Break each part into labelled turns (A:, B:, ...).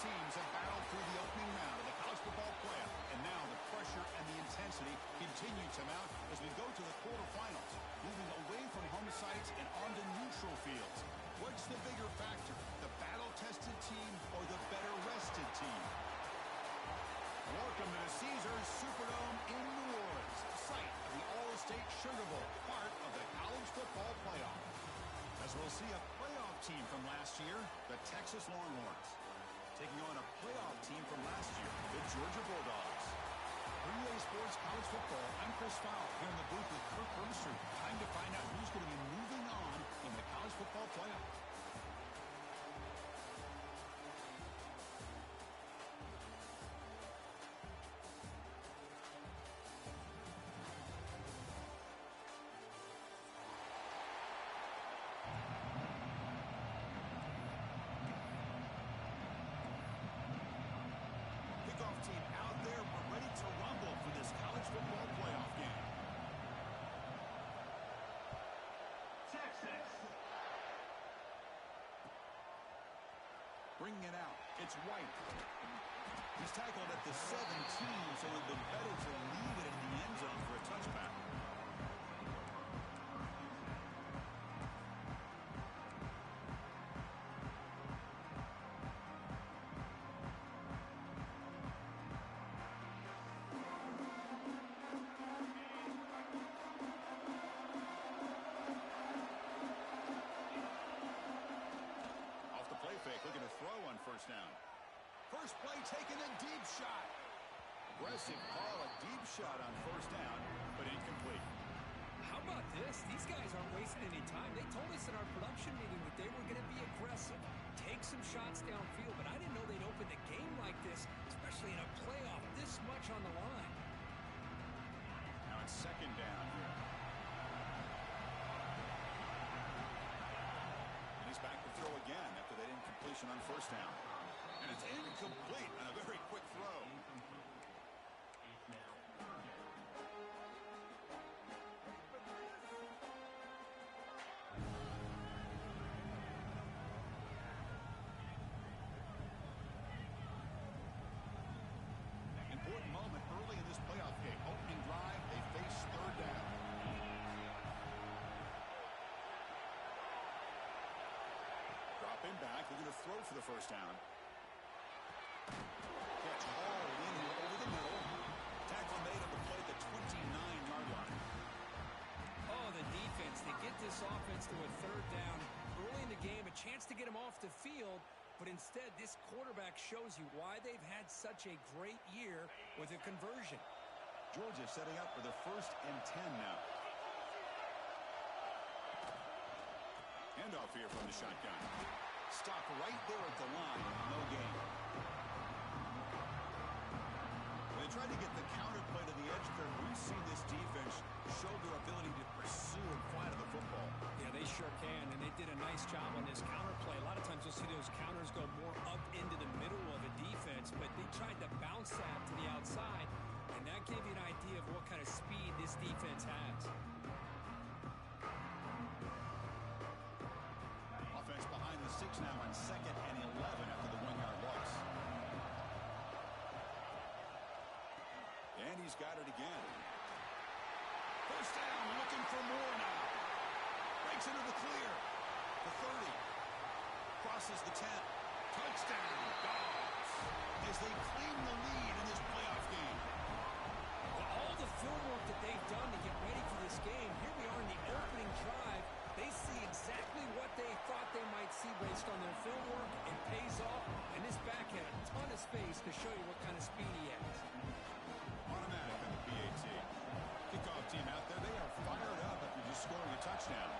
A: teams have battled through the opening round of the college football playoff, and now the pressure and the intensity continue to mount as we go to the quarterfinals, moving away from home sites and onto neutral fields. What's the bigger factor, the battle-tested team or the better-rested team? Welcome to the Caesars Superdome in New Orleans, site of the All-State Sugar Bowl, part of the college football playoff. As we'll see a playoff team from last year, the Texas Longhorns, taking on a playoff team from last year, the Georgia Bulldogs. For UGA Sports College Football, I'm Chris Fowl here in the booth with Kirk Brewster. Time to find out who's going to be moving on in the college football playoff. Team out there, we're ready to rumble for this college football playoff game.
B: Texas.
A: Bringing it out, it's White. He's tackled at the 17, so it would have been better to leave it in the end zone for a touchback. Looking to throw on first down. First play taking a deep shot. Aggressive call, a deep shot on first down, but incomplete.
C: How about this? These guys aren't wasting any time. They told us in our production meeting that they were going to be aggressive, take some shots downfield, but I didn't know they'd open the game like this, especially in a playoff this much on the line.
A: Now it's second down here. Back to throw again after that incompletion on first down. And it's incomplete on a very quick throw. Important moment early in this playoff game. Opening drive, they face third down. Dropping back, they're going to throw for the first down. Catch hauled in here over the middle. Tackle made on the play at the 29-yard line.
C: Oh, the defense. They get this offense to a third down early in the game, a chance to get them off the field, but instead this quarterback shows you why they've had such a great year with a conversion.
A: Georgia setting up for the 1st and 10 now. Handoff here from the shotgun. Stop right there at the line. No gain. When they tried to get the counter play to the edge curve, we've seen this defense show their ability to pursue and fly to the football.
C: Yeah, they sure can, and they did a nice job on this counter play. A lot of times you'll see those counters go more up into the middle of a defense, but they tried to bounce that to the outside, and that gave you an idea of what kind of speed this defense has.
A: Offense behind the 6 now on 2nd and 11 after the 1-yard loss. And he's got it again. First down, looking for more now. Breaks into the clear. The 30. Crosses the 10. Touchdown, Dogs. As they claim the lead in this playoff game.
C: Well, all the film work that they've done to get ready for this game, here we are in the opening drive. They see exactly what they thought they might see based on their film work. It pays off, and this back had a ton of space to show you what kind of speed he has.
A: Automatic on the PAT. Kickoff team out there, they are fired up after just scoring a touchdown.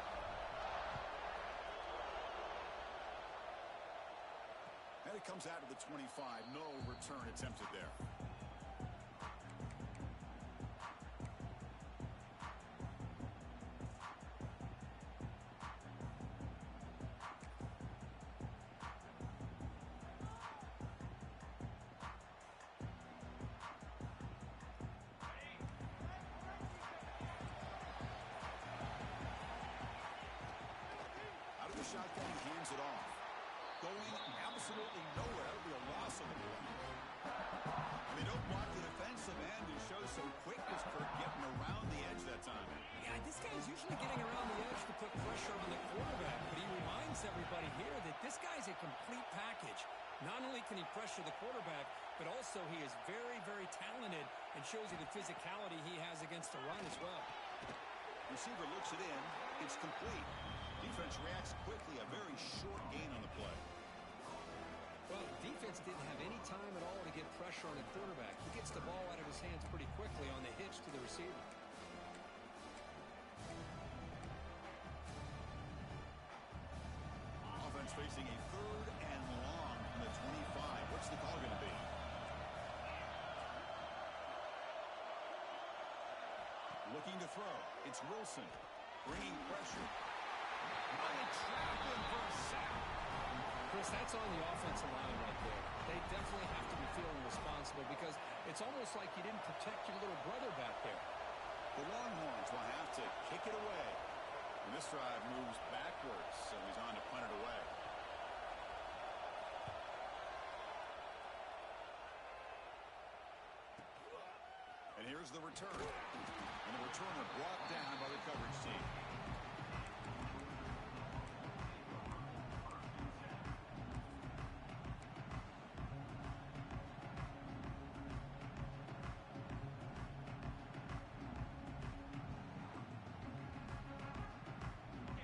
A: And it comes out to the 25. No return attempted there. Shotgun, he hands it off. Going absolutely nowhere. That would be a loss They don't block the defensive end and show some quickness, Kirk, getting around the edge that time.
C: Yeah, this guy's usually getting around the edge to put pressure on the quarterback, but he reminds everybody here that this guy's a complete package. Not only can he pressure the quarterback, but also he is very, very talented and shows you the physicality he has against the run as well.
A: Receiver looks it in. It's complete. Defense reacts quickly. A very short gain on the play.
C: Well, defense didn't have any time at all to get pressure on the quarterback. He gets the ball out of his hands pretty quickly on the hitch to the receiver.
A: Offense facing a 3rd and long from the 25. What's the call going to be? Looking to throw. It's Wilson. Bringing pressure. Might trap him for a sack.
C: Chris, that's on the offensive line right there. They definitely have to be feeling responsible because it's almost like you didn't protect your little brother back there.
A: The Longhorns will have to kick it away. And this drive moves backwards, so he's on to punt it away. And here's the return. And the returner brought down by the coverage team.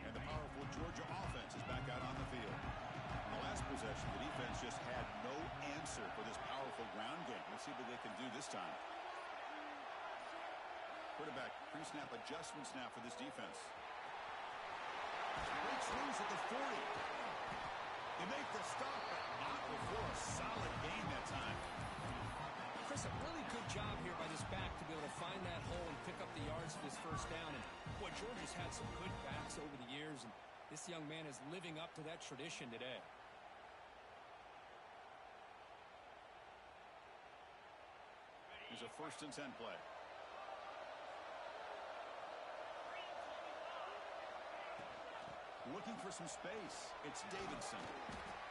A: And the powerful Georgia offense is back out on the field. In the last possession, the defense just had no answer for this powerful ground game. Let's see what they can do this time. Quarterback pre-snap adjustments now for this defense. Breaks loose at the 40. They make the stop, but not before a solid gain that time.
C: Chris, a really good job here by this back to be able to find that hole and pick up the yards for this first down. And boy, Georgia's had some good backs over the years, and this young man is living up to that tradition today.
A: Here's a 1st and 10 play. Looking for some space. It's Davidson.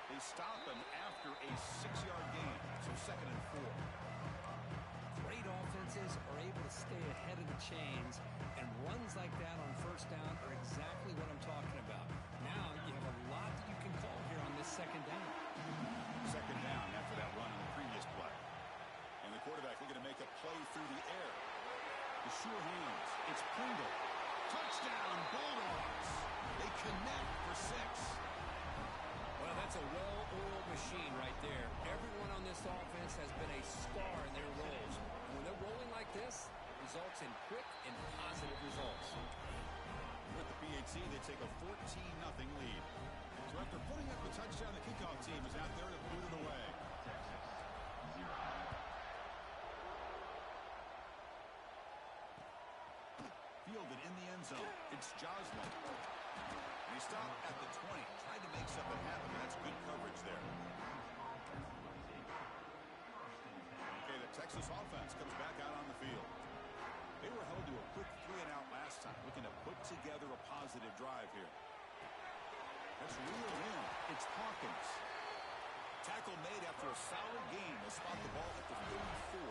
A: They stop him after a 6-yard gain. So 2nd and 4.
C: Great offenses are able to stay ahead of the chains, and runs like that on first down are exactly what I'm talking about. Now you have a lot that you can call here on this 2nd down.
A: 2nd down after that run on the previous play. And the quarterback looking to make a play through the air. The sure hands. It's Pringle. Touchdown, Bulldogs. They connect for 6.
C: Well, that's a well-oiled machine right there. Everyone on this offense has been a star in their roles. And when they're rolling like this, it results in quick and positive results.
A: With the PAT, they take a 14-0 lead. So after putting up the touchdown, the kickoff team is out there to boot it away. Fielded in the end zone. It's Joslin. And he stopped at the 20. Tried to make something happen, but that's good coverage there. Okay, the Texas offense comes back out on the field. They were held to a quick 3-and-out last time, looking to put together a positive drive here. That's reeled in. It's Hawkins. Tackle made after a solid gain. They'll spot the ball at the 34.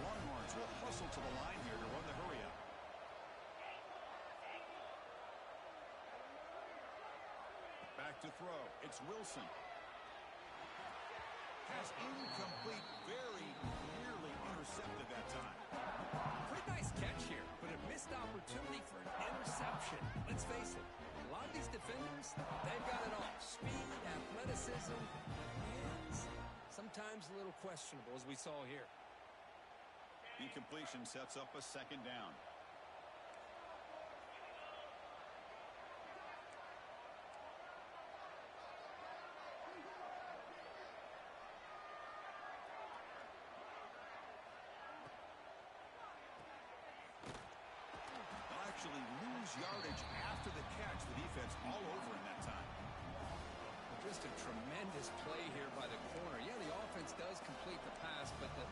A: Longhorns will hustle to the line here to run the hurry up. Back to throw. It's Wilson. Pass incomplete. Very nearly intercepted that time.
C: Pretty nice catch here, but a missed opportunity for an interception. Let's face it, a lot of these defenders, they've got it all. Speed, athleticism, and sometimes a little questionable, as we saw here.
A: Incompletion sets up a 2nd down. Lose yardage after the catch. The defense all over in that time.
C: Just a tremendous play here by the corner. Yeah, the offense does complete the pass, but the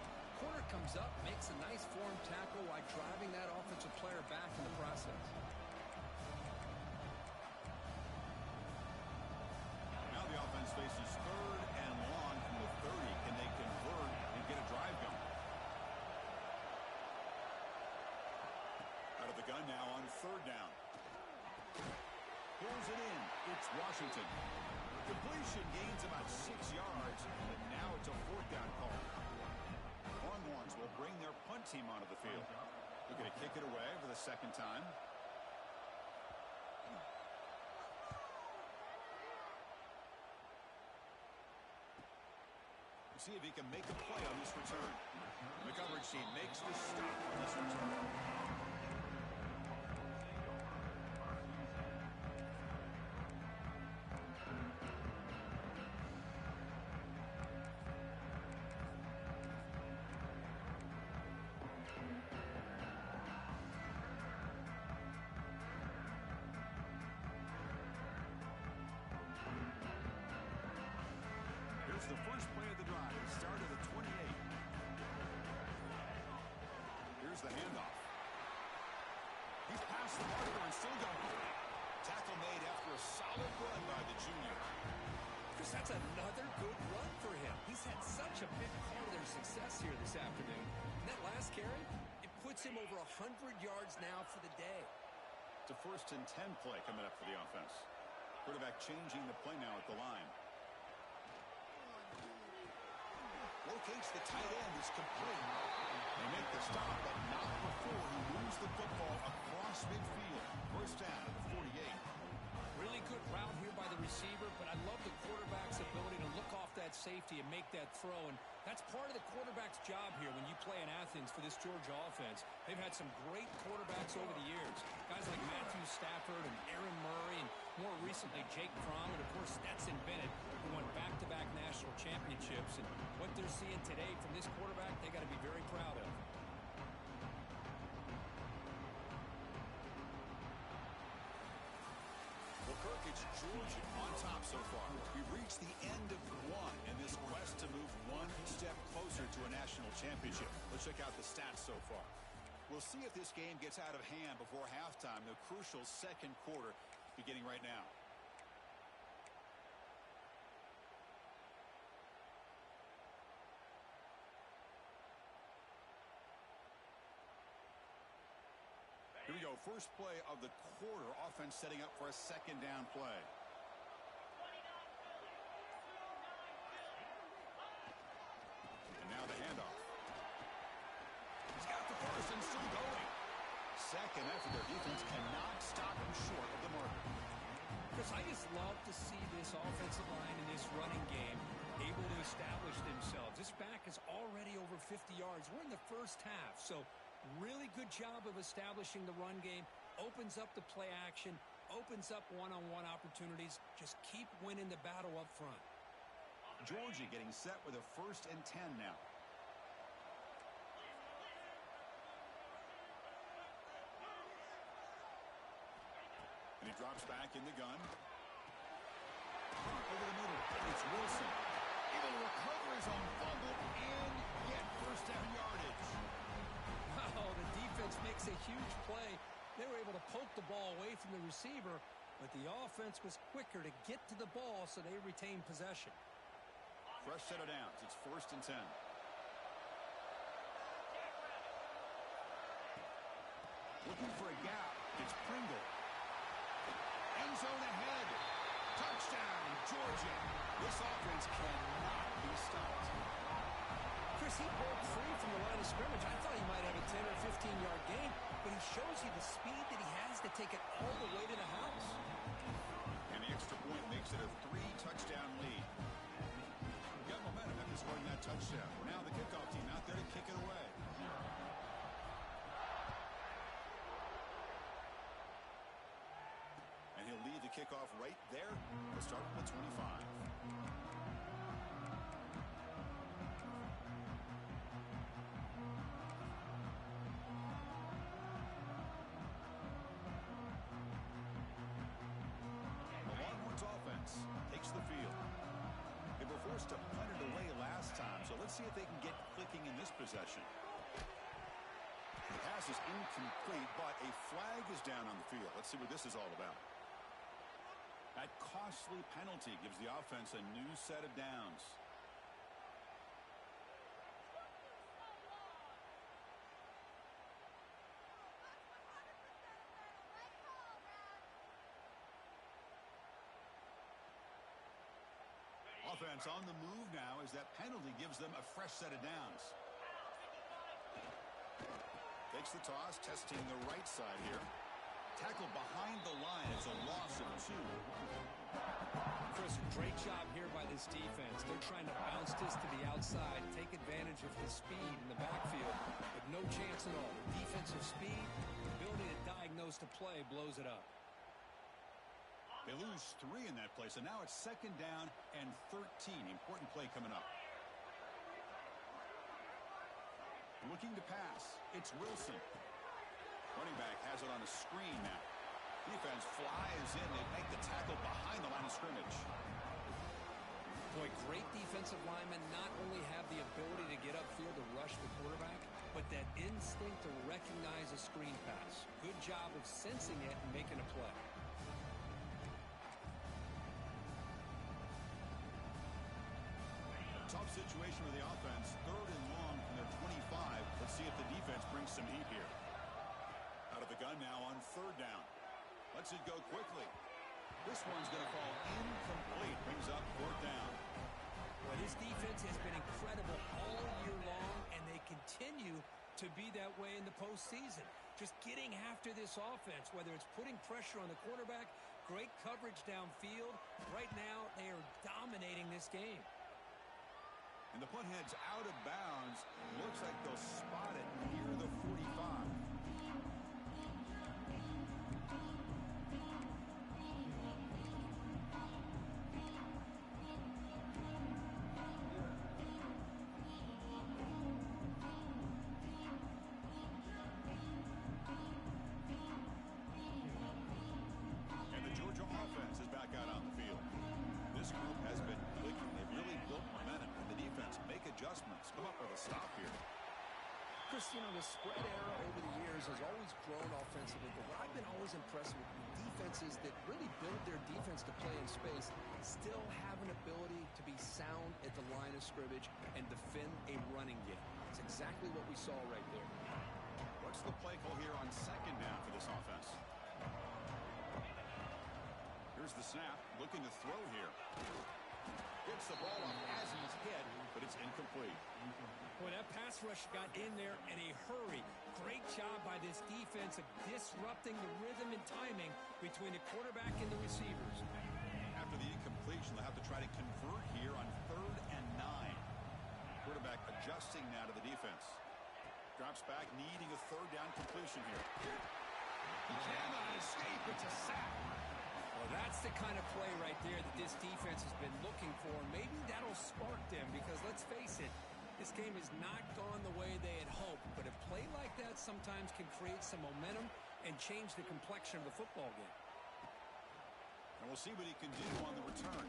C: corner comes up, makes a nice form tackle while driving that offensive player back in the process.
A: Now the offense faces 3rd and long from the 30. Can they convert and get a drive third down. Pulls it in. It's Washington. Completion gains about 6 yards, but now it's a fourth down call. Longhorns will bring their punt team onto the field. They're going to kick it away for the second time. See if he can make a play on this return. The coverage team makes the stop on this return. Here's the first play of the drive. It started at 28. Here's the handoff. He's past the marker and still going. Tackle made after a solid run by the junior.
C: Chris, that's another good run for him. He's had such a big part of their success here this afternoon. And that last carry, it puts him over 100 yards now for the day.
A: It's a 1st and 10 play coming up for the offense. Quarterback changing the play now at the line. Locates the tight end. Is complete. They make the stop, but not before he moves the football across midfield. First down at the 48.
C: Really good route here by the receiver, but I love the quarterback's ability to look off that safety and make that throw. And that's part of the quarterback's job here when you play in Athens for this Georgia offense. They've had some great quarterbacks over the years. Guys like Matthew Stafford and Aaron Murray, and more recently Jake Fromm, and of course Stetson Bennett, who won back-to-back national championships. And what they're seeing today from this quarterback, they got to be very proud of.
A: Well, Kirk, it's Georgia on top so far. We've reached the end of one in this quest to move one step closer to a national championship. Let's check out the stats so far. We'll see if this game gets out of hand before halftime, the crucial second quarter beginning right now. Here we go. First play of the quarter. Offense setting up for a second down play. And now the handoff. He's got the first and still going. Second effort. Their defense cannot stop him short of the mark.
C: Chris, I just love to see this offensive line in this running game able to establish themselves. This back is already over 50 yards. We're in the first half, so really good job of establishing the run game. Opens up the play action, opens up one-on-one opportunities. Just keep winning the battle up front.
A: Georgia getting set with a 1st and 10 now. And he drops back in the gun. Over the middle. It's Wilson. Able to recover his own fumble and get first down yardage.
C: Wow, the defense makes a huge play. They were able to poke the ball away from the receiver, but the offense was quicker to get to the ball, so they retained possession.
A: Fresh set of downs. It's 1st and 10. Looking for a gap. It's Pringle. End zone ahead. Touchdown, Georgia. This offense cannot be stopped.
C: Chris, he broke free from the line of scrimmage. I thought he might have a 10 or 15-yard gain, but he shows you the speed that he has to take it all the way to the house.
A: And the extra point makes it a 3-touchdown lead. Got momentum after scoring that touchdown. Now the kickoff team out there to kick it away. And he'll lead the kickoff right there. We'll start from the 25. Takes the field. They were forced to punt it away last time, so let's see if they can get clicking in this possession. The pass is incomplete, but a flag is down on the field. Let's see what this is all about. That costly penalty gives the offense a new set of downs. offense on the move now as that penalty gives them a fresh set of downs. Takes the toss, testing the right side here. Tackle behind the line. It's a loss of 2.
C: Chris, a great job here by this defense. They're trying to bounce this to the outside, take advantage of his speed in the backfield, but no chance at all. The defensive speed, the ability to diagnose the play blows it up.
A: They lose 3 in that play, so now it's 2nd down and 13. Important play coming up. Looking to pass. It's Wilson. Running back has it on a screen now. Defense flies in. They make the tackle behind the line of scrimmage.
C: Boy, great defensive linemen not only have the ability to get upfield to rush the quarterback, but that instinct to recognize a screen pass. Good job of sensing it and making a play.
A: Tough situation with the offense. 3rd and long from their 25. Let's see if the defense brings some heat here. Out of the gun now on 3rd down. Lets it go quickly. This one's going to fall incomplete. Brings up 4th down.
C: Well, this defense has been incredible all year long, and they continue to be that way in the postseason. Just getting after this offense, whether it's putting pressure on the quarterback, great coverage downfield. Right now, they are dominating this game.
A: And the punt heads out of bounds. Looks like they'll spot it near the 45. And the Georgia offense is back out on the field. This group has been clicking. They've really built momentum. And the defense make adjustments. Come up with a stop here.
C: Chris, you know, the spread era over the years has always grown offensively, but what I've been always impressed with defenses that really build their defense to play in space still have an ability to be sound at the line of scrimmage and defend a running game. It's exactly what we saw right there.
A: What's the play call here on 2nd down for this offense? Here's the snap. Looking to throw here. Gets the ball up as he's hit, but it's incomplete.
C: Boy, that pass rush got in there in a hurry. Great job by this defense of disrupting the rhythm and timing between the quarterback and the receivers.
A: After the incompletion, they'll have to try to convert here on 3rd and 9. Quarterback adjusting now to the defense. Drops back, needing a 3rd down completion here. He cannot escape. It's a sack.
C: Well, that's the kind of play right there that this defense has been looking for. Maybe that'll spark them because, let's face it, this game has not gone the way they had hoped. But a play like that sometimes can create some momentum and change the complexion of the football game.
A: And we'll see what he can do on the return.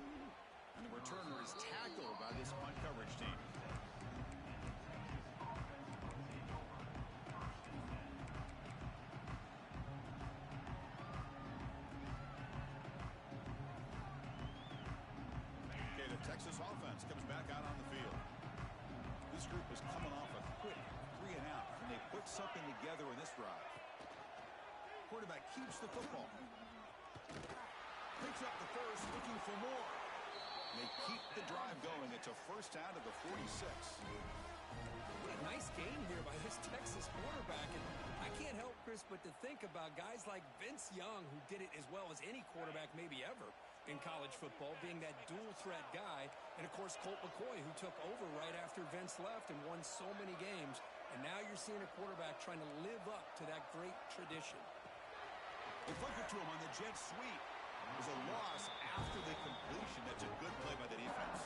A: And the returner is tackled by this punt coverage team. Okay, the Texas offense comes back out on the field. This group is coming off a quick 3 and out, and they put something together in this drive. Quarterback keeps the football. Picks up the first, looking for more. They keep the drive going. It's a 1st down to the 46.
C: What a nice game here by this Texas quarterback. And I can't help, Chris, but to think about guys like Vince Young, who did it as well as any quarterback maybe ever in college football, being that dual-threat guy. And, of course, Colt McCoy, who took over right after Vince left and won so many games. And now you're seeing a quarterback trying to live up to that great tradition.
A: They flip it to him on the jet sweep. There's a loss after the completion. That's a good play by the defense.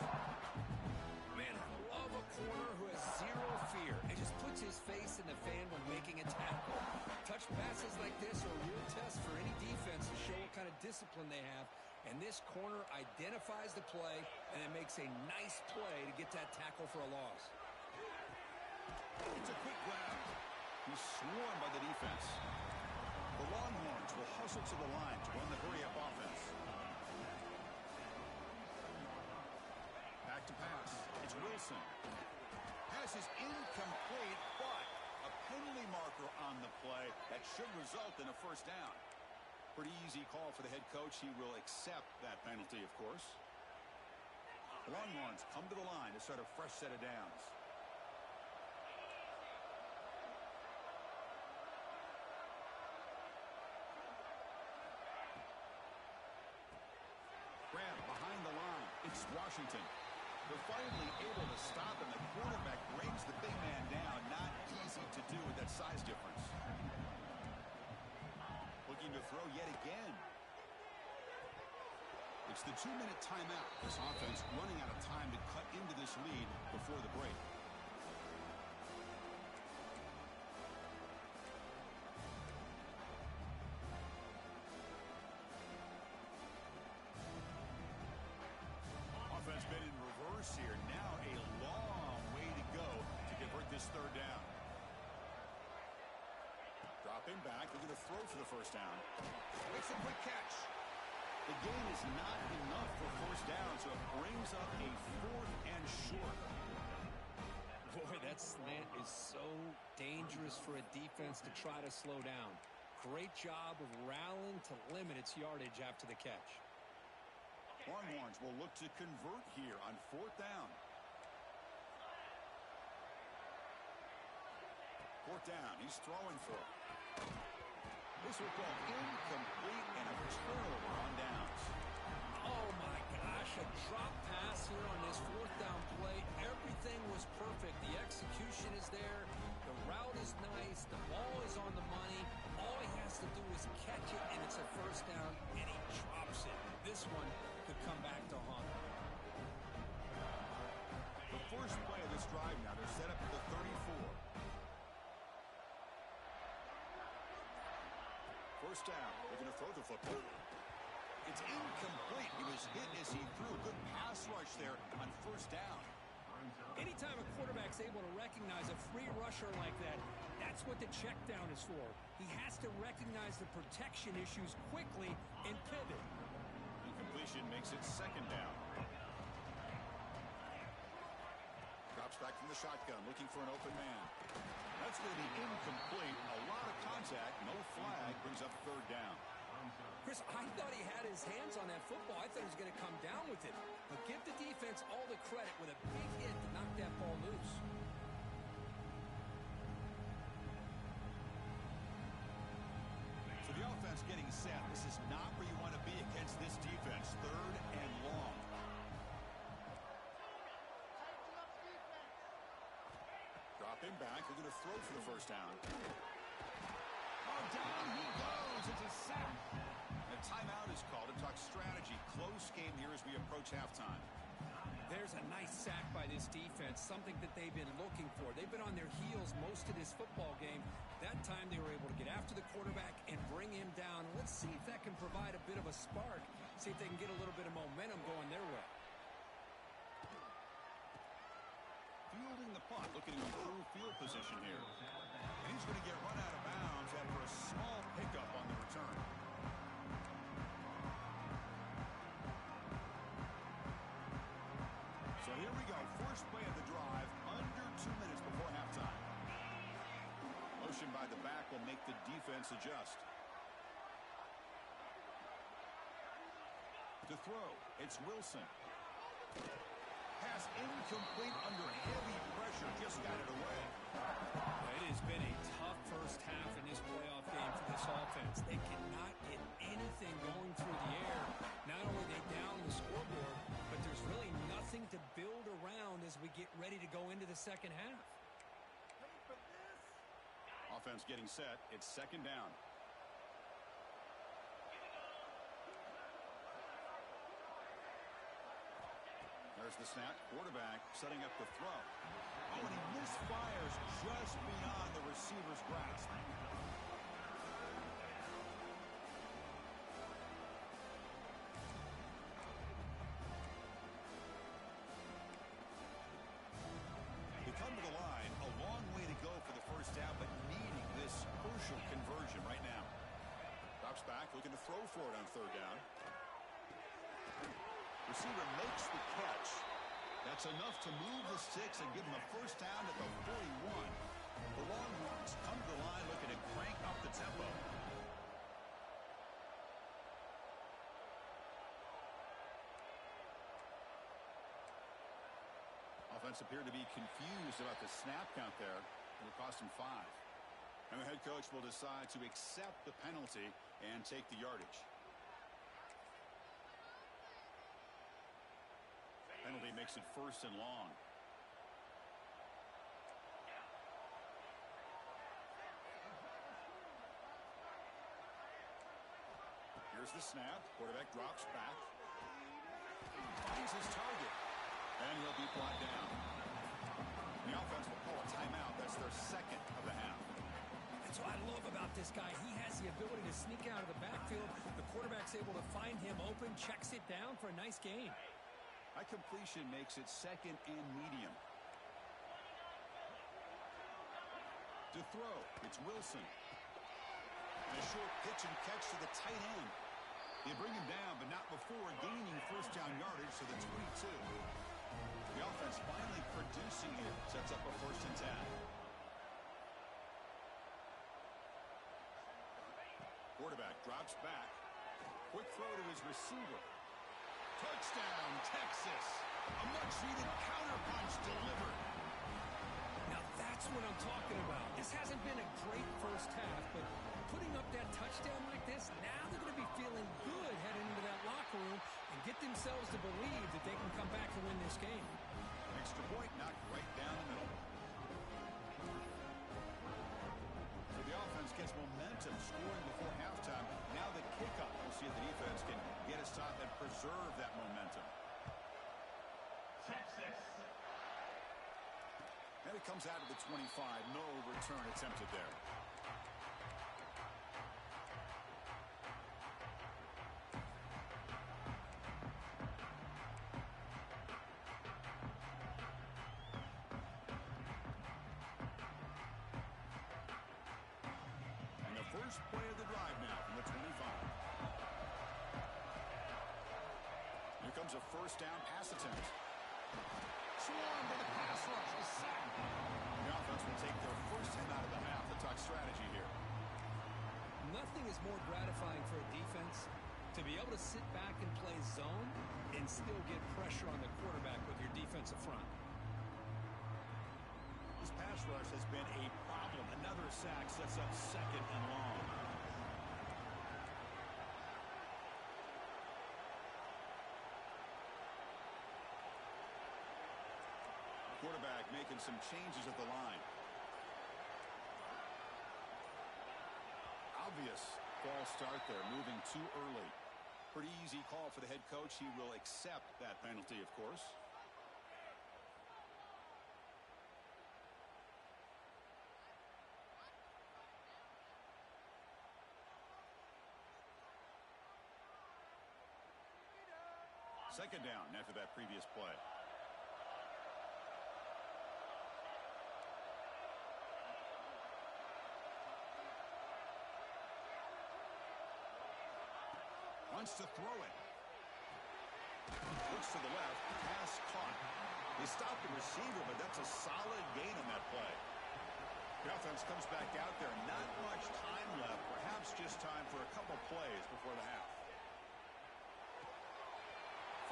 C: Man, I love a corner who has zero fear and just puts his face in the fan when making a tackle. Touch passes like this are a real test for any defense to show what kind of discipline they have. And this corner identifies the play and then makes a nice play to get that tackle for a loss.
A: It's a quick grab. He's swarmed by the defense. The Longhorns will hustle to the line to run the hurry-up offense. Back to pass. It's Wilson. Pass is incomplete, but a penalty marker on the play that should result in a 1st down. Pretty easy call for the head coach. He will accept that penalty, of course. The Longhorns come to the line to start a fresh set of downs. Grab behind the line. It's Washington. They're finally able to stop him. The quarterback brings the big man down. Not easy to do with that size difference. Looking to throw yet again. It's the 2-minute timeout. This offense running out of time to cut into this lead before the break. Offense been in reverse here. Now a long way to go to convert this third down. Dropping back. They're going to throw for the first down. Makes a quick catch. The gain is not enough for first down, so it brings up a 4th and short.
C: Boy, that slant is so dangerous for a defense to try to slow down. Great job of rallying to limit its yardage after the catch.
A: Longhorns will look to convert here on 4th down. 4th down. He's throwing for it. This will go incomplete and a turnover on downs.
C: Oh, my gosh. A drop pass here on this 4th down play. Everything was perfect. The execution is there. The route is nice. The ball is on the money. All he has to do is catch it, and it's a first down, and he drops it. This one could come back to haunt him.
A: The first play of this drive now. They're set up at the 34. First down. They're going to throw the football. It's incomplete. He was hit as he threw a good pass rush there on first down.
C: Anytime a quarterback's able to recognize a free rusher like that, that's what the check down is for. He has to recognize the protection issues quickly and pivot.
A: Incompletion makes it second down. Drops back from the shotgun, looking for an open man. That's going to be incomplete. A lot of contact, no flag, brings up third down.
C: Chris, I thought he had his hands on that football. I thought he was going to come down with it. But give the defense all the credit with a big hit to knock that ball loose.
A: So the offense getting set. This is not where you want to be against this defense. 3rd and long. Dropping back. They're going to throw for the first down. Oh, down he goes. It's a sack. A timeout is called to talk strategy. Close game here as we approach halftime.
C: There's a nice sack by this defense, something that they've been looking for. They've been on their heels most of this football game. That time they were able to get after the quarterback and bring him down. Let's see if that can provide a bit of a spark, see if they can get a little bit of momentum going their way.
A: Fielding the punt, looking to improve field position here. And he's going to get run out of bounds after a small pickup on the return. So here we go. First play of the drive, under 2 minutes before halftime. Motion by the back will make the defense adjust. To throw, it's Wilson. Pass incomplete under heavy pressure. Just got it away.
C: It has been a tough first half in this playoff game for this offense. They cannot get anything going through the air. Not only are they down the scoreboard, but there's really nothing to build around as we get ready to go into the second half.
A: Offense getting set. It's second down. There's the snap. Quarterback setting up the throw. Oh, and he misfires just beyond the receiver's grasp. We come to the line. A long way to go for the first down, but needing this crucial conversion right now. Drops back, looking to throw for it on third down. Receiver makes the catch. That's enough to move the sticks and give them a first down at the 41. The Longhorns come to the line looking to crank up the tempo. offense appeared to be confused about the snap count there. It'll cost him 5. And the head coach will decide to accept the penalty and take the yardage. Penalty makes it 1st and long. Here's the snap. Quarterback drops back. Finds his target. And he'll be brought down. The offense will call a timeout. That's their 2nd of the half.
C: That's what I love about this guy. He has the ability to sneak out of the backfield. The quarterback's able to find him open, checks it down for a nice gain.
A: That completion makes it 2nd and medium. To throw, it's Wilson. And a short pitch and catch to the tight end. They bring him down, but not before gaining 1st down yardage to the 22. The offense finally producing here. Sets up a 1st and 10. Quarterback drops back. Quick throw to his receiver. Touchdown, Texas. A much-needed counterpunch delivered.
C: Now that's what I'm talking about. This hasn't been a great first half, but putting up that touchdown like this, now they're going to be feeling good heading into that locker room and get themselves to believe that they can come back and win this game.
A: Extra point knocked right down the middle. So the offense gets momentum, scoring before halftime. Now the kickoff. We'll see if the defense can get a stop and preserve that momentum.
B: Texas.
A: And it comes out of the 25. No return attempted there. And the first play of the drive now from the 25. Here comes a 1st down pass attempt. Swarm to the pass rush. A sack. The offense will take their 1st hit out of the half. The talk strategy here.
C: Nothing is more gratifying for a defense to be able to sit back and play zone and still get pressure on the quarterback with your defensive front.
A: This pass rush has been a problem. Another sack sets up 2nd and long. Quarterback making some changes at the line. Obvious false start there, moving too early. Pretty easy call for the head coach. He will accept that penalty, of course. Second down after that previous play. Wants to throw it. Looks to the left. Pass caught. They stopped the receiver, but that's a solid gain on that play. The offense comes back out there. Not much time left. Perhaps just time for a couple plays before the half.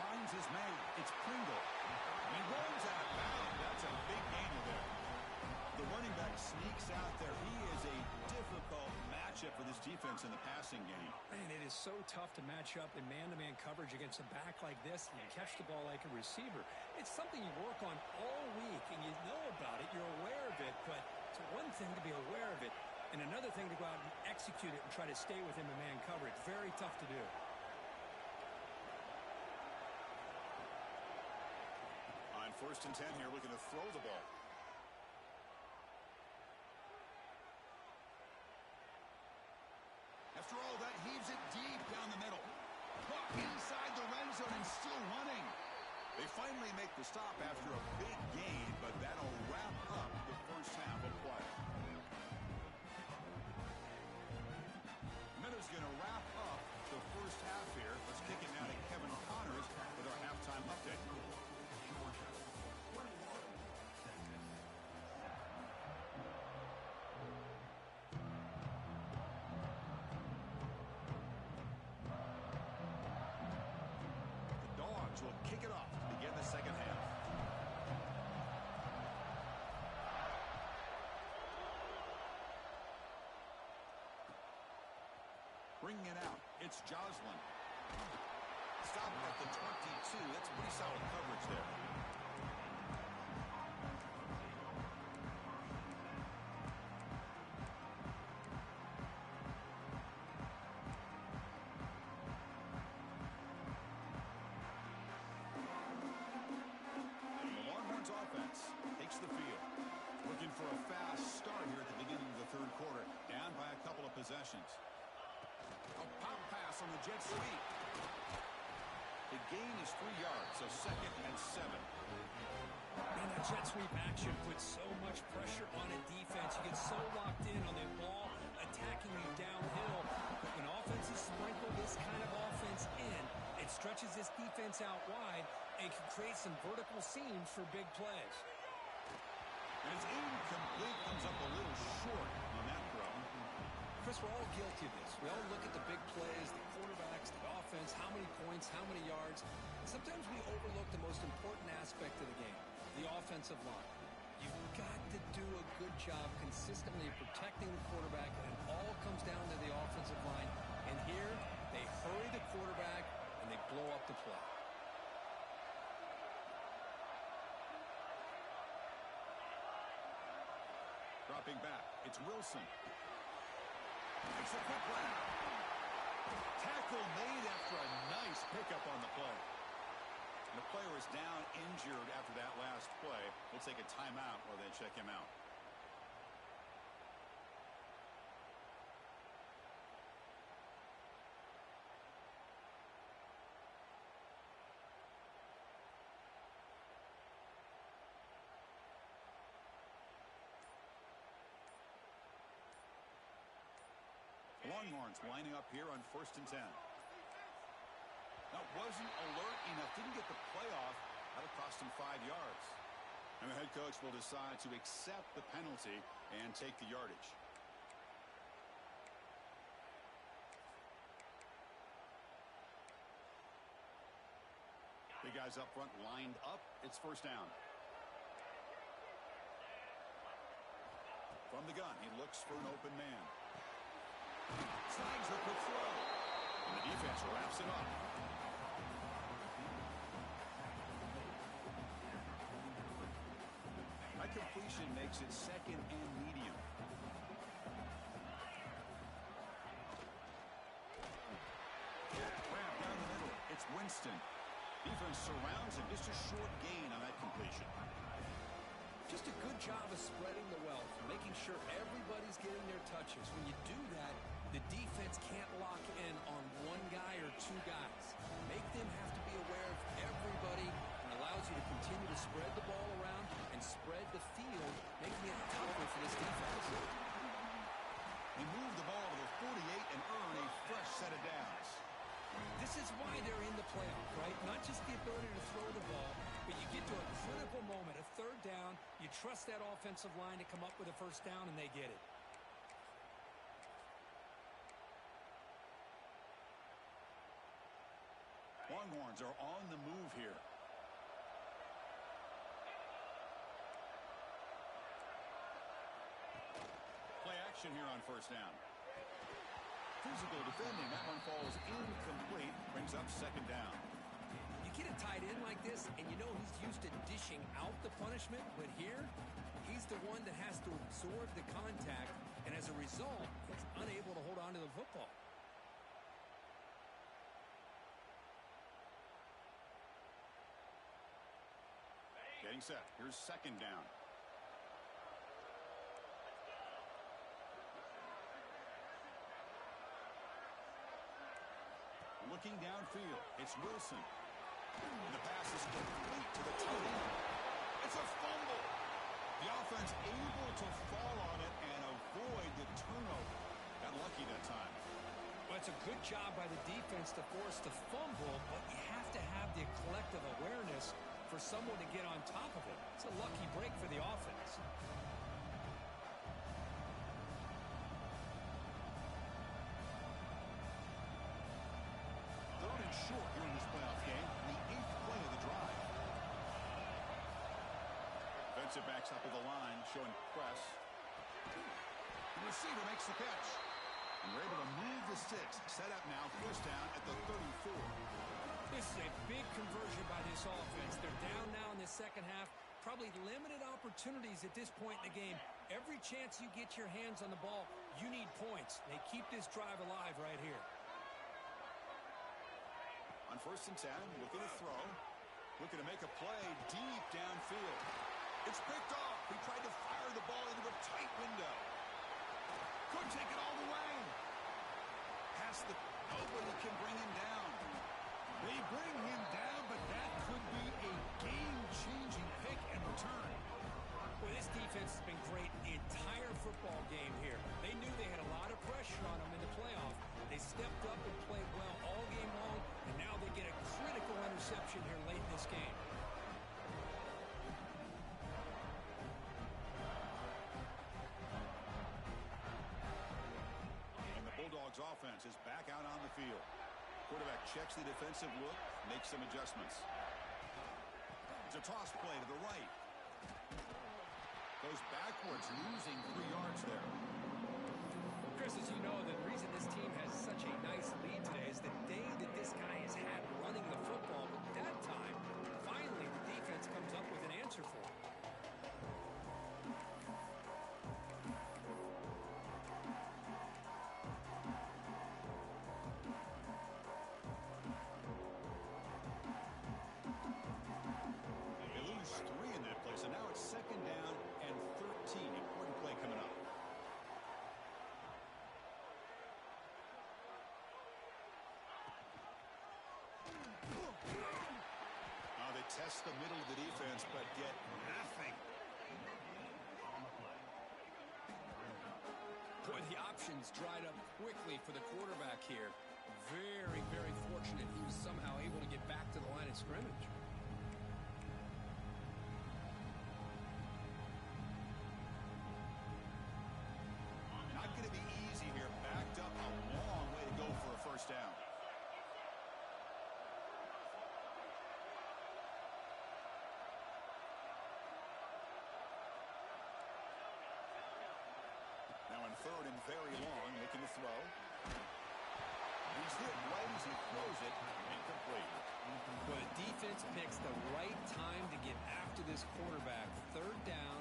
A: Finds his man. It's Pringle. He rolls out of bounds. That's a big gainer there. The running back sneaks out there. He is a difficult matchup for this defense in the passing game.
C: Man, it is so tough to match up in man-to-man coverage against a back like this and catch the ball like a receiver. It's something you work on all week, and you know about it. You're aware of it, but it's one thing to be aware of it, and another thing to go out and execute it and try to stay within the man coverage. Very tough to do.
A: On 1st and 10 here, looking to throw the ball. After all that, heaves it deep down the middle. Clock inside the red zone and still running. They finally make the stop after a big gain, but that'll wrap up the first half of play. Meadows going to wrap up the first half here. Let's kick it now to Kevin Connors with our halftime update. Will kick it off to begin the second half. Bringing it out, it's Joslin. Stop at the 22. That's pretty solid coverage there. The Longhorns offense takes the field. Looking for a fast start here at the beginning of the third quarter. Down by a couple of possessions. A pop pass on the jet sweep. The gain is 3 yards, so 2nd and 7.
C: Man, that jet sweep action puts so much pressure on a defense. You get so locked in on the ball attacking you downhill. But when offenses sprinkle this kind of offense in, it stretches this defense out wide and can create some vertical seams for big plays.
A: And it's incomplete, comes up a little short on that throw.
C: Chris, we're all guilty of this. We all look at the big plays, the quarterbacks, the offense, how many points, how many yards. And sometimes we overlook the most important aspect of the game, the offensive line. You've got to do a good job consistently protecting the quarterback, and it all comes down to the offensive line. And here, they hurry the quarterback, and they blow up the play.
A: Dropping back, it's Wilson. Makes a quick round. Tackle made after a nice pickup on the play. And the player is down injured after that last play. We'll take a timeout while they check him out. Longhorns lining up here on 1st and 10. That wasn't alert enough. Didn't get the playoff. That'll cost him 5 yards. And the head coach will decide to accept the penalty and take the yardage. The guys up front lined up. It's 1st down. From the gun, he looks for an open man. Snags the quick throw. And the defense wraps it up. That completion makes it 2nd and medium. Grab down the middle. It's Winston. Defense surrounds him. Just a short gain on that completion.
C: Just a good job of spreading the wealth, making sure everybody's getting their touches. When you do that, the defense can't lock in on one guy or 2 guys. Make them have to be aware of everybody, and allows you to continue to spread the ball around and spread the field, making it tougher for this defense.
A: They move the ball to the 48 and earn a fresh set of downs.
C: This is why they're in the playoff, right? Not just the ability to throw the ball, but you get to a critical moment, a 3rd down. You trust that offensive line to come up with a 1st down, and they get it.
A: Longhorns are on the move here. Play action here on 1st down. Physical defending. That one falls incomplete. Brings up 2nd down.
C: You get a tight end like this, and you know he's used to dishing out the punishment, but here, he's the one that has to absorb the contact, and as a result, he's unable to hold on to the football.
A: Getting set. Here's 2nd down. Looking downfield, it's Wilson. The pass is complete to the tight end. It's a fumble. The offense able to fall on it and avoid the turnover. Got lucky that time.
C: Well, it's a good job by the defense to force the fumble, but you have to have the collective awareness for someone to get on top of it. It's a lucky break for the offense.
A: Short here in this playoff game, the 8th play of the drive. Defensive backs up at the line, showing press. The receiver makes the catch. And we're able to move the sticks. Set up now, first down at the 34.
C: This is a big conversion by this offense. They're down now in the second half. Probably limited opportunities at this point in the game. Every chance you get your hands on the ball, you need points. They keep this drive alive right here.
A: On 1st and 10, looking to throw. Looking to make a play deep downfield. It's picked off. He tried to fire the ball into a tight window. Could take it all the way. Past the... Nobody can bring him down. They bring him down, but that could be a game-changing pick and return.
C: Well, this defense has been great the entire football game here. They knew they had a lot of pressure on them in the playoff. They stepped up and played well all game long, and now they get a critical interception here late in this game.
A: And the Bulldogs offense is back out on the field. Quarterback checks the defensive look, makes some adjustments. It's a toss play to the right. Goes backwards, losing 3 yards there.
C: Chris, as you know, the reason this team has such a nice lead today is the day that this guy has had running the football. But that time, finally, the defense comes up with an answer for him.
A: They lose 3 in that place, and now it's 2nd down and 13. Important play coming up. They test the middle of the defense, but get nothing.
C: Boy, the options dried up quickly for the quarterback here. Very, very fortunate he was somehow able to get back to the line of scrimmage.
A: Not going to be easy here. Backed up a long way to go for a first down. Now in 3rd and very long, making the throw. He's hit right as he throws it. Incomplete.
C: Well, the defense picks the right time to get after this quarterback. 3rd down,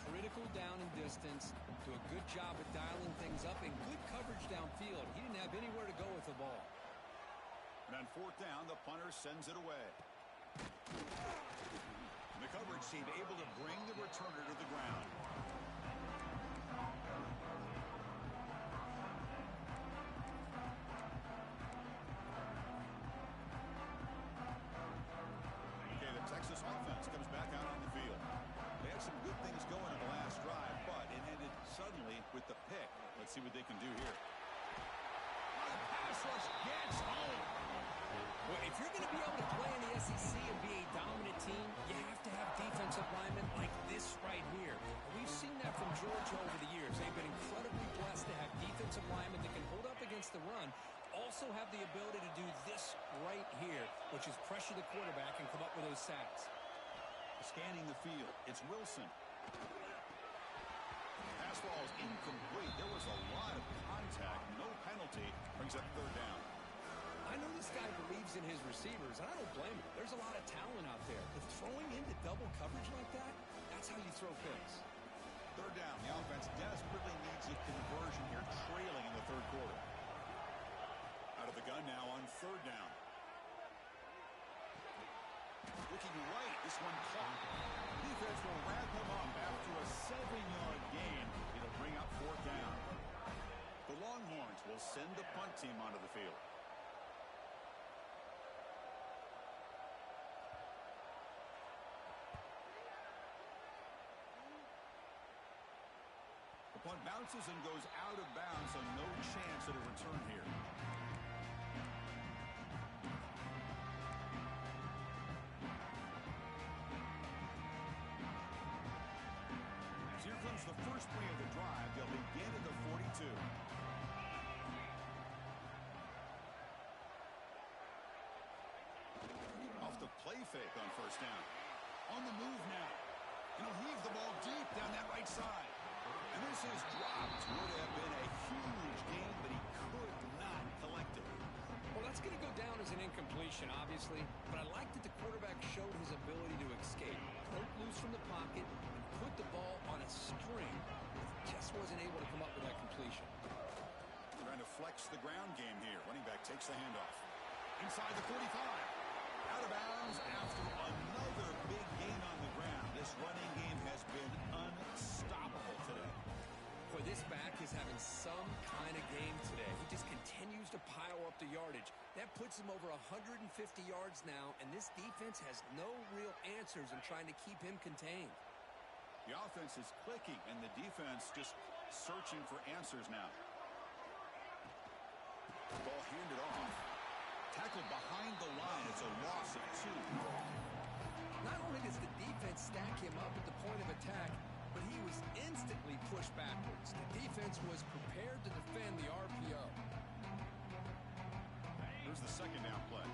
C: critical down and distance. Do a good job of dialing things up and good coverage downfield. He didn't have anywhere to go with the ball.
A: And on 4th down, the punter sends it away. The coverage team able to bring the returner to the ground. Okay, the Texas offense comes back out on the field. They had some good things going in the last drive, but it ended suddenly with the pick. Let's see what they can do here. The pass rush gets home.
C: Well, if you're going to be able to play in the SEC and be a dominant team, you have to have defensive linemen like this right here. And we've seen that from Georgia over the years. They've been incredibly blessed to have defensive linemen that can hold up against the run, also have the ability to do this right here, which is pressure the quarterback and come up with those sacks.
A: Scanning the field, it's Wilson. Pass ball is incomplete. There was a lot of contact, no penalty. Brings up 3rd down.
C: I know this guy believes in his receivers, and I don't blame him. There's a lot of talent out there. But throwing into double coverage like that, that's how you throw picks.
A: 3rd down. The offense desperately needs a conversion here, trailing in the 3rd quarter. Out of the gun now on 3rd down. Looking right, this one caught. Defense will wrap him up after a 7-yard gain. It'll bring up 4th down. The Longhorns will send the punt team onto the field. The punt bounces and goes out of bounds, so no chance at a return here. Here comes the first play of the drive. They'll begin at the 42. Off the play fake on 1st down. On the move now. And he'll heave the ball deep down that right side. And this is dropped. Would have been a huge game, but he could not collect it.
C: Well, that's going to go down as an incompletion, obviously, but I like that the quarterback showed his ability to escape, broke loose from the pocket, and put the ball on a string. Just wasn't able to come up with that completion.
A: Trying to flex the ground game here. Running back takes the handoff. Inside the 45. Out of bounds after another big gain on the ground. This running game has been unstoppable today.
C: Boy, this back is having some kind of game today. He just continues to pile up the yardage. That puts him over 150 yards now, and this defense has no real answers in trying to keep him contained.
A: The offense is clicking, and the defense just searching for answers now. Ball handed off. Tackled behind the line. It's a loss of 2.
C: Not only does the defense stack him up at the point of attack, but he was instantly pushed backwards. The defense was prepared to defend the RPO.
A: Here's the second down play.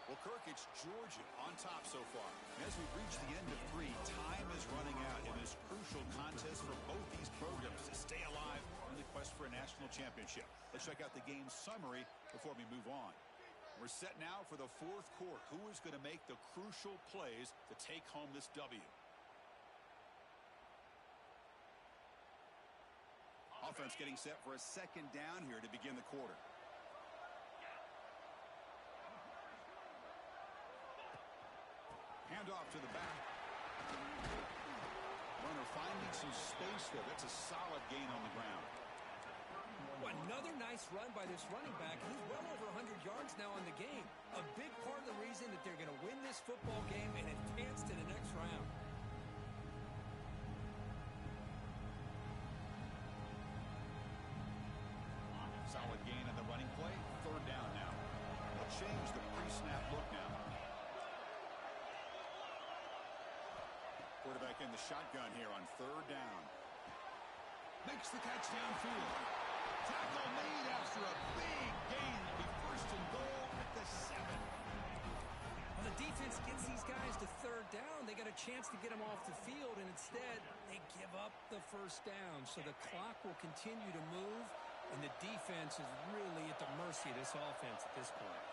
A: Well, Kirk, it's Georgia on top so far. And as we reach the end of 3, time is running out in this crucial contest for both these programs to stay alive in the quest for a national championship. Let's check out the game summary before we move on. We're set now for the 4th quarter. Who is going to make the crucial plays to take home this W? Offense getting set for a second down here to begin the quarter. Handoff to the back. Runner finding some space there. That's a solid gain on the ground.
C: Another nice run by this running back. He's well over 100 yards now in the game. A big part of the reason that they're going to win this football game and advance to the next round.
A: Solid gain on the running play. 3rd down now. They'll change the pre-snap look now. Quarterback in the shotgun here on 3rd down. Makes the catch downfield. Tackle made after a big gain. It'll be 1st and goal at the 7.
C: Well, the defense gets these guys to 3rd down. They got a chance to get them off the field, and instead they give up the 1st down. So the clock will continue to move, and the defense is really at the mercy of this offense at this point.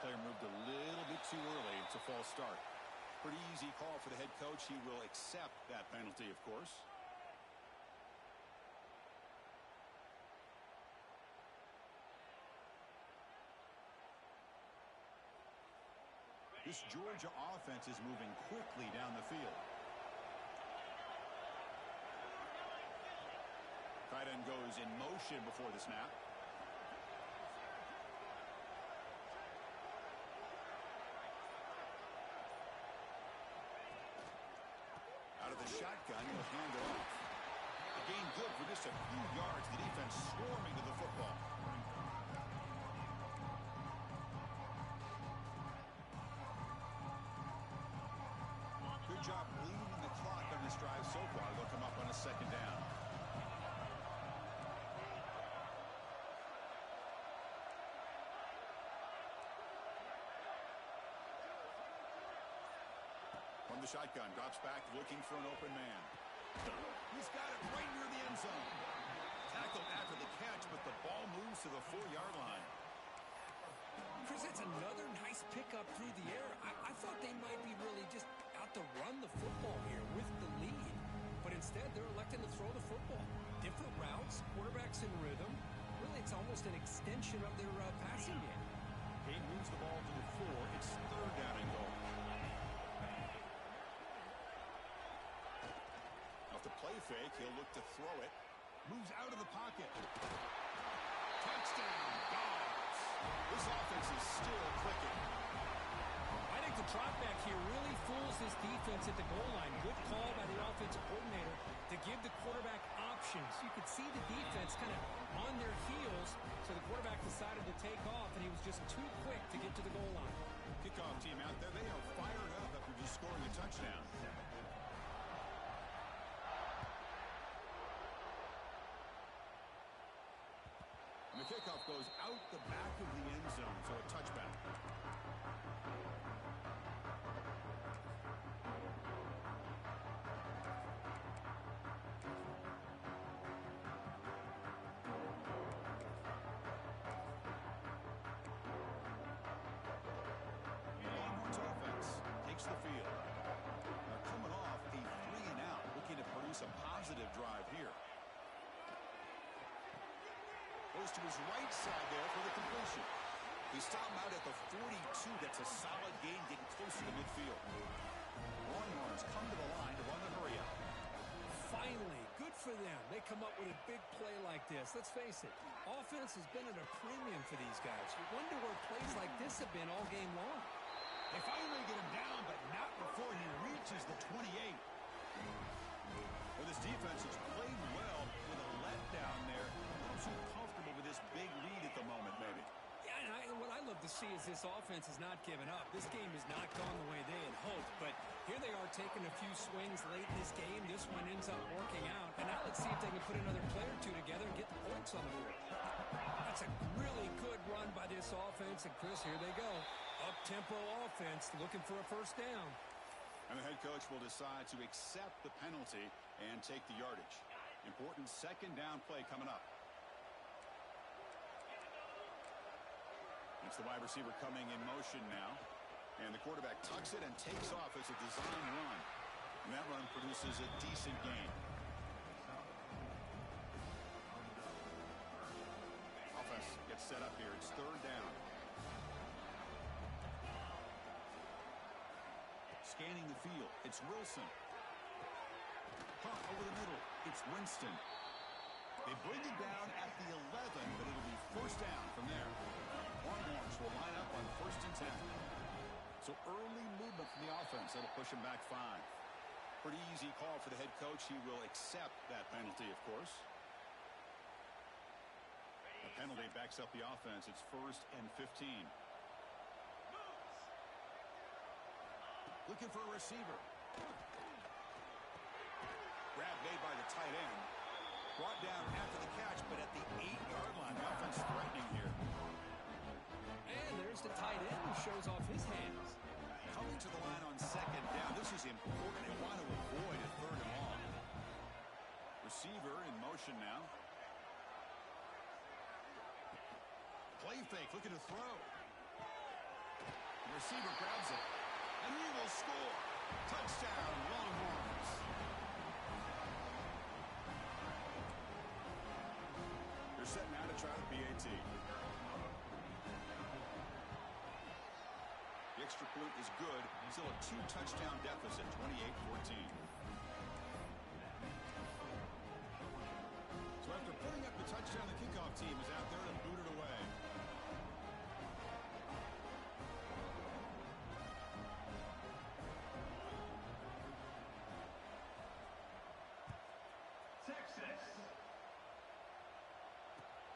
A: Player moved a little bit too early. It's a false start. Pretty easy call for the head coach. He will accept that penalty, of course. This Georgia offense is moving quickly down the field. Tight end goes in motion before the snap. Out of the shotgun, he'll hand it off. A gain good for just a few yards. The defense swarming to the football. Good job bleeding the clock on this drive so far. They'll come up on a 2nd down. From the shotgun, drops back, looking for an open man. He's got it right near the end zone. Tackled after the catch, but the ball moves to the 4-yard line.
C: Chris, that's another nice pickup through the air. I thought they might be really just out to run the football here with the lead. But instead, they're electing to throw the football. Different routes, quarterbacks in rhythm. Really, it's almost an extension of their passing game.
A: He moves the ball to the 4. It's 3rd down and goal. Off the play fake, he'll look to throw it. Moves out of the pocket. Touchdown, Dogs. This offense is still clicking.
C: I think the drop back here really fools this defense at the goal line. Good call by the offensive coordinator to give the quarterback options. You could see the defense kind of on their heels, so the quarterback decided to take off, and he was just too quick to get to the goal line.
A: Kickoff team out there, they are fired up after just scoring a touchdown. kickoff goes out the back of the end zone, so a touchback. Longhorns offense takes the field. They're coming off a 3-and-out, looking to produce a positive drive here. Goes to his right side there for the completion. He stopped him out at the 42. That's a solid gain, getting closer to midfield. Longhorns come to the line to run the hurry up.
C: Finally, good for them. They come up with a big play like this. Let's face it, offense has been at a premium for these guys. You wonder where plays like this have been all game long.
A: They finally get him down, but not before he reaches the 28. Well, this defense has played well with a letdown there. A little too comfortable with this big lead at the moment, maybe.
C: Yeah, and what I love to see is this offense has not given up. This game has not gone the way they had hoped, but here they are taking a few swings late in this game. This one ends up working out, and now let's see if they can put another play or two together and get the points on the board. That's a really good run by this offense, and Chris, here they go. Up-tempo offense looking for a first down.
A: And the head coach will decide to accept the penalty and take the yardage. Important second down play coming up. It's the wide receiver coming in motion now. And the quarterback tucks it and takes off as a design run. And that run produces a decent gain. Offense gets set up here. It's third down. Scanning the field. It's Wilson. Caught over the middle. It's Winston. They bring it down at the 11, but it'll be first down from there. Longhorns will line up on 1st and 10. So early movement from the offense. That'll push him back 5. Pretty easy call for the head coach. He will accept that penalty, of course. The penalty backs up the offense. It's 1st and 15. Looking for a receiver. Grab made by the tight end. Brought down after the catch, but at the 8-yard line. The offense threatening here.
C: And there's the tight end who shows off his hands.
A: Coming to the line on second down. This is important. They want to avoid a 3rd and long. Receiver in motion now. Play fake, looking to throw. The receiver grabs it. And he will score. Touchdown, Longhorns. They're set now to try the PAT. The extra point is good. Still a 2-touchdown deficit, 28-14. So after putting up the touchdown, the kickoff team is out there to boot it away.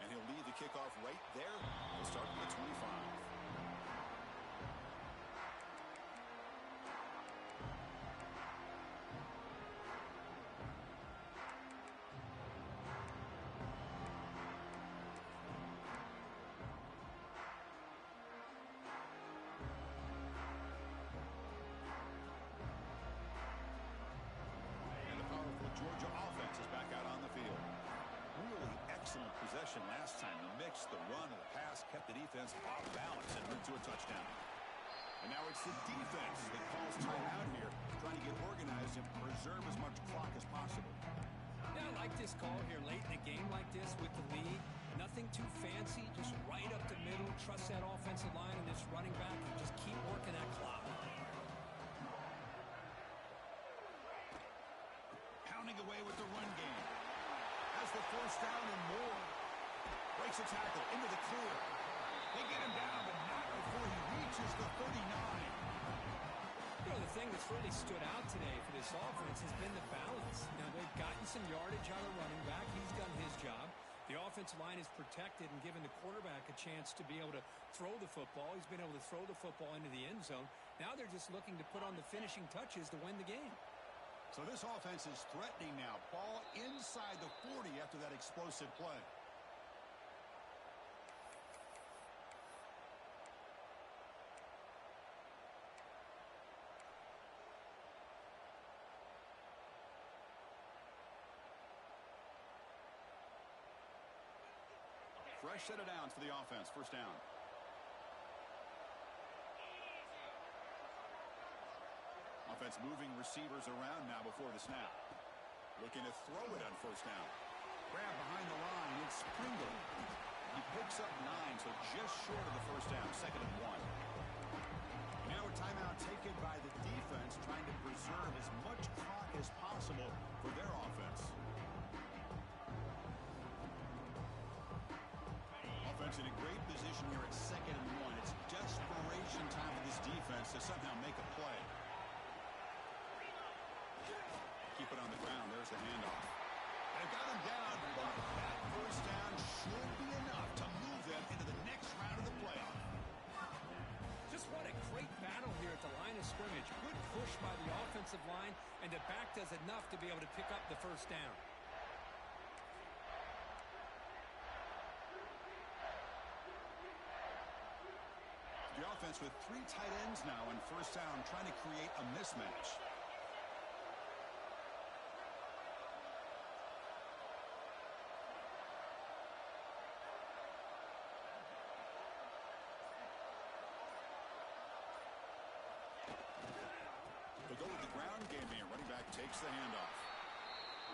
A: And he'll lead the kickoff right there. We'll start from the 25. And the powerful Georgia offense is back out on the field. Really excellent possession last time. The mix, the run, and the pass kept the defense off balance and went to a touchdown. And now it's the defense that calls timeout here, trying to get organized and preserve as much clock as possible.
C: Yeah, I like this call here late in a game like this with the lead. Nothing too fancy, just right up the middle. Trust that offensive line and this running back and just keep working that clock.
A: Pounding away with the run game. Has the first down and more. Breaks a tackle into the clear. They get him down, but not before he reaches the 39.
C: You know, the thing that's really stood out today for this offense has been the balance. Now, they've gotten some yardage out of running back. He's done his job. The offensive line is protected and given the quarterback a chance to be able to throw the football. He's been able to throw the football into the end zone. Now they're just looking to put on the finishing touches to win the game.
A: So this offense is threatening now. Ball inside the 40 after that explosive play. fresh set of downs for the offense. First down. Offense moving receivers around now before the snap. Looking to throw it on first down. Grab behind the line. It's Pringle. He picks up 9, so just short of the first down. 2nd and 1. Now a timeout taken by the defense, trying to preserve as much clock as possible for their offense. Offense in a great position here at 2nd and 1. It's desperation time for this defense to somehow make a play. Keep it on the ground. There's the handoff. They've got him down, but that first down should be enough to move them into the next round of the playoff.
C: Just what a great battle here at the line of scrimmage. Good push by the offensive line, and the back does enough to be able to pick up the first down.
A: The offense with 3 tight ends now on first down, trying to create a mismatch. They'll go with the ground game here. Running back takes the handoff.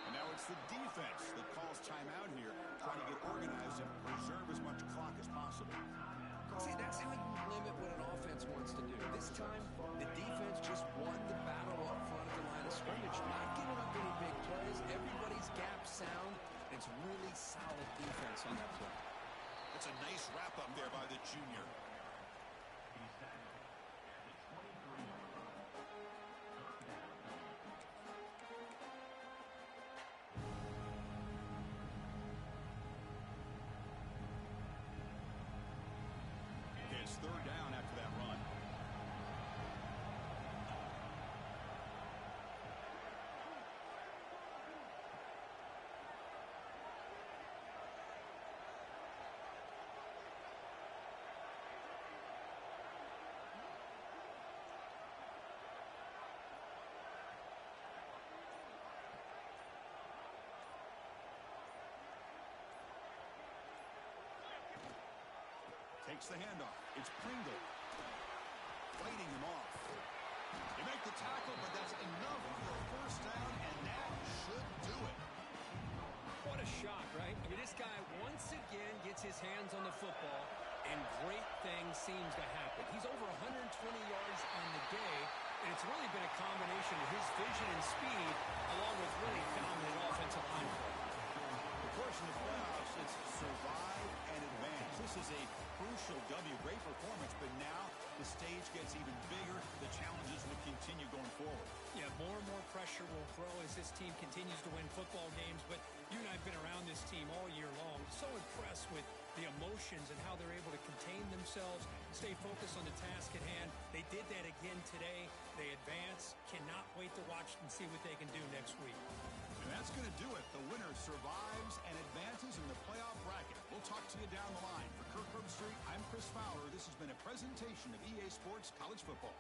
A: And now it's the defense that calls timeout here, trying to get organized and preserve as much clock as possible.
C: See, that's how you limit what an offense wants to do. This time, the defense just won the battle up front of the line of scrimmage. Not giving up any big plays. Everybody's gap sound. It's really solid defense on that play.
A: It's a nice wrap-up there by the junior. It's 3rd down after that run. Takes the handoff. It's Pringle. Fighting him off. They make the tackle, but that's enough for a first down, and that should do it.
C: What a shot, right? I mean, this guy once again gets his hands on the football, and great things seems to happen. He's over 120 yards on the day, and it's really been a combination of his vision and speed, along with really dominant offensive line play.
A: Of course, in the playoffs, it's survive and advance. This is a crucial W. Great performance, but now the stage gets even bigger. The challenges will continue going forward.
C: Yeah, more and more pressure will grow as this team continues to win football games, but you and I have been around this team all year long. So impressed with the emotions and how they're able to contain themselves, stay focused on the task at hand. They did that again today. They advance. Cannot wait to watch and see what they can do next week.
A: And that's going to do it. The winner survives and advances in the playoff bracket. We'll talk to you down the line. For Kirk Herbstreit, I'm Chris Fowler. This has been a presentation of EA Sports College Football.